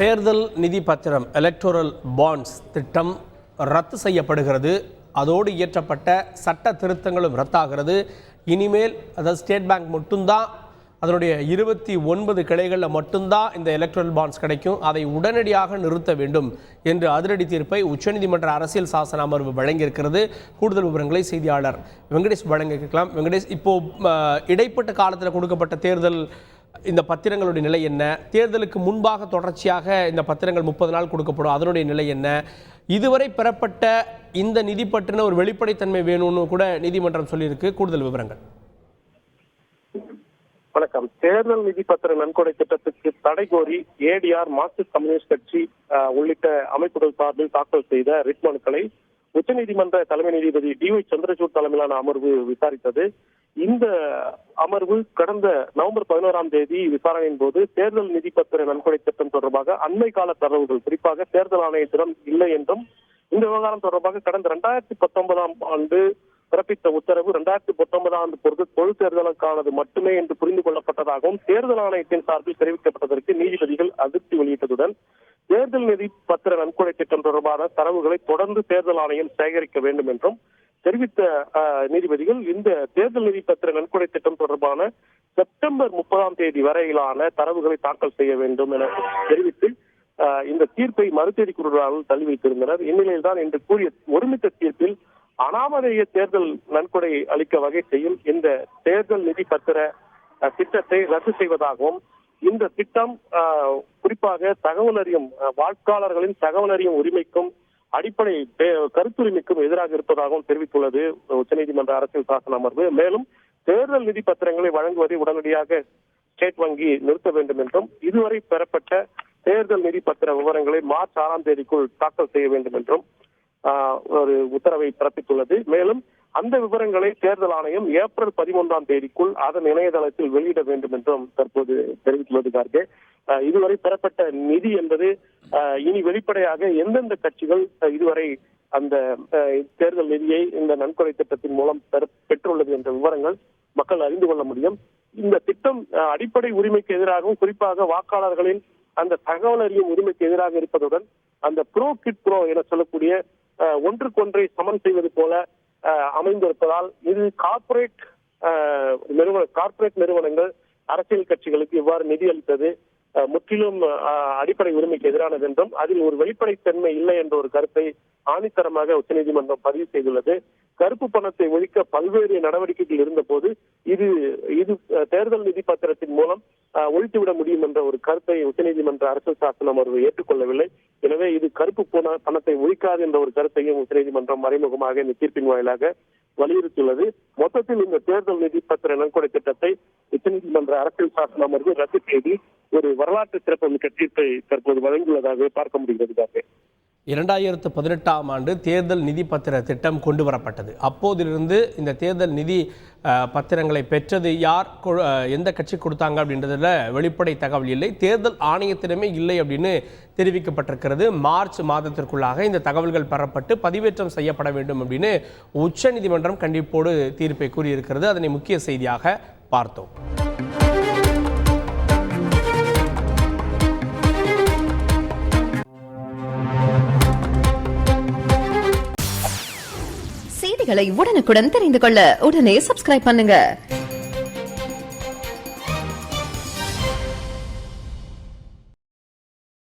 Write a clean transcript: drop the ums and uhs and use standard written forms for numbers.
தேர்தல் நிதி பத்திரம் எலக்டோரல் பாண்ட்ஸ் திட்டம் ரத்து செய்யப்படுகிறது. அதோடு இயற்றப்பட்ட சட்ட திருத்தங்களும் ரத்தாகிறது. இனிமேல் அதாவது ஸ்டேட் பேங்க் மட்டும்தான் அதனுடைய 29 கிளைகளில் மட்டும்தான் இந்த எலக்ட்ரல் பாண்ட்ஸ் கிடைக்கும். அதை உடனடியாக நிறுத்த வேண்டும் என்று அதிரடி தீர்ப்பை உச்சநீதிமன்ற அரசியல் சாசன அமர்வு வழங்கியிருக்கிறது. கூடுதல் விவரங்களை செய்தியாளர் வெங்கடேஷ் வழங்கியிருக்கலாம். வெங்கடேஷ், இப்போ இடைப்பட்ட காலத்தில் கொடுக்கப்பட்ட தேர்தல் இந்த பத்திரங்களுடைய நிலை என்ன? தேர்தலுக்கு முன்பாக தொடர்ச்சியாக இந்த பத்திரங்கள் 30 நாள் கொடுக்கப்படும், அதனுடைய நிலை என்ன? இதுவரை பெறப்பட்ட இந்த நிதி பற்றின ஒரு வெளிப்படைத்தன்மை வேணும்னு கூட நீதிமன்றம் சொல்லியிருக்கு. கூடுதல் விவரங்கள். வணக்கம். தேர்தல் நிதி பத்திர நன்கொடை திட்டத்துக்கு தடை கோரி ஏடிஆர், மார்க்சிஸ்ட் கம்யூனிஸ்ட் கட்சி உள்ளிட்ட அமைப்புகள் சார்பில் தாக்கல் செய்த ரிட் மனுக்களை உச்சநீதிமன்ற தலைமை நீதிபதி டிஒய் சந்திரசூட் தலைமையிலான அமர்வு விசாரித்தது. இந்த அமர்வு கடந்த நவம்பர் 11ஆம் தேதி விசாரணையின் போது தேர்தல் நிதி பத்திர நன்கொடை திட்டம் தொடர்பாக அண்மை கால தரவுகள், குறிப்பாக தேர்தல் ஆணையத்திடம் இல்லை என்றும், இந்த விவகாரம் தொடர்பாக கடந்த 2019ஆம் ஆண்டு பிறப்பித்த உத்தரவு 2019ஆம் ஆண்டு பொது தேர்தலுக்கானது மட்டுமே என்று புரிந்து கொள்ளப்பட்டதாகவும் தேர்தல் ஆணையத்தின் சார்பில் தெரிவிக்கப்பட்டதற்கு நீதிபதிகள் அதிருப்தி வெளியிட்டதுடன் தேர்தல் நிதி பத்திர நன்கொடை திட்டம் தொடர்பான தரவுகளை தொடர்ந்து தேர்தல் ஆணையம் சேகரிக்க வேண்டும் என்றும் தெரிவித்த நீதிபதிகள் இந்த தேர்தல் நிதி பத்திர நன்கொடை திட்டம் தொடர்பான செப்டம்பர் 30ஆம் தேதி வரையிலான தரவுகளை தாக்கல் செய்ய வேண்டும் என தெரிவித்து இந்த தீர்ப்பை மறுதேதி கூறுவதாக தள்ளி வைத்திருந்தனர். இந்நிலையில் தான் இன்று கூறிய ஒருமித்த தீர்ப்பில் அனாமதேய தேர்தல் நன்கொடை அளிக்க வகை செய்யும் இந்த தேர்தல் நிதி பத்திர திட்டத்தை ரத்து செய்வதாகவும், இந்த திட்டம் குறிப்பாக தகவல் அறியும் வாக்காளர்களின் தகவல் அறியும் உரிமைக்கும் அடிப்படை கருத்துரிமைக்கும் எதிராக இருப்பதாகவும் தெரிவித்துள்ளது உச்சநீதிமன்ற அரசியல் சாசன அமர்வு. மேலும் தேர்தல் நிதி பத்திரங்களை வழங்குவதை உடனடியாக ஸ்டேட் வங்கி நிறுத்த வேண்டும் என்றும், இதுவரை பெறப்பட்ட தேர்தல் நிதி பத்திர விவரங்களை மார்ச் 6ஆம் தேதிக்குள் தாக்கல் செய்ய வேண்டும் என்றும் ஒரு உத்தரவை பிறப்பித்துள்ளது. மேலும் அந்த விவரங்களை தேர்தல் ஆணையம் ஏப்ரல் 11ஆம் தேதிக்குள் அதன் இணையதளத்தில் வெளியிட வேண்டும் என்றும் தற்போது தெரிவித்துள்ளது. கார்கே, இதுவரை பெறப்பட்ட நிதி என்பது இனி வெளிப்படையாக எந்தெந்த கட்சிகள் இதுவரை அந்த தேர்தல் நிதியை இந்த நன்கொடை திட்டத்தின் மூலம் பெற்றுள்ளது என்ற விவரங்கள் மக்கள் அறிந்து கொள்ள முடியும். இந்த திட்டம் அடிப்படை உரிமைக்கு எதிராகவும், குறிப்பாக வாக்காளர்களின் அந்த தகவல் அறியும் உரிமைக்கு எதிராக இருப்பதுடன் அந்த ப்ரோ கிட் ப்ரோ என சொல்லக்கூடிய ஒன்றுக்கொன்றை சமன் செய்வது போல அமைந்திருப்பதால் இது கார்ப்பரேட் நிறுவனங்கள் அரசியல் கட்சிகளுக்கு இவ்வாறு நிதி அளித்தது முற்றிலும் அடிப்படை உரிமைக்கு எதிரானது என்றும், அதில் ஒரு வெளிப்படைத்தன்மை இல்லை என்ற ஒரு கருத்தை ஆணித்தரமாக உச்சநீதிமன்றம் பதிவு செய்துள்ளது. கருப்பு பணத்தை ஒழிக்க பல்வேறு நடவடிக்கைகள் இருந்த போது இது தேர்தல் நிதி பத்திரத்தின் மூலம் ஒழித்துவிட முடியும் என்ற ஒரு கருத்தை உச்சநீதிமன்ற அரசியல் சாசன அமர்வு ஏற்றுக்கொள்ளவில்லை. எனவே இது கருப்பு பணத்தை ஒழிக்காது என்ற ஒரு கருத்தையும் உச்சநீதிமன்றம் மறைமுகமாக இந்த தீர்ப்பின் வாயிலாக வலியுறுத்தியுள்ளது. மொத்தத்தில் இந்த தேர்தல் நிதி பத்திர நன்கொடை திட்டத்தை உச்சநீதிமன்ற அரசியல் சாசன அமர்வு ரத்து செய்து ஒரு வரலாற்று சிறப்புமிக்க தீர்ப்பை தற்போது வழங்கியுள்ளதாக பார்க்க முடிகிறது. 2018ஆம் ஆண்டு தேர்தல் நிதி பத்திர திட்டம் கொண்டு வரப்பட்டது. அப்போதிலிருந்து இந்த தேர்தல் நிதி பத்திரங்களை பெற்றது யார், எந்த கட்சி கொடுத்தாங்க அப்படின்றதுல வெளிப்படை தகவல் இல்லை. தேர்தல் ஆணையத்திடமே இல்லை அப்படின்னு தெரிவிக்கப்பட்டிருக்கிறது. மார்ச் மாதத்திற்குள்ளாக இந்த தகவல்கள் பெறப்பட்டு பதிவேற்றம் செய்யப்பட வேண்டும் அப்படின்னு உச்சநீதிமன்றம் கண்டிப்போடு தீர்ப்பை கூறியிருக்கிறது. அதனை முக்கிய செய்தியாக பார்த்தோம். செய்திகளை உடனுக்குடன் தெரிந்து கொள்ள உடனே சப்ஸ்கிரைப் பண்ணுங்க.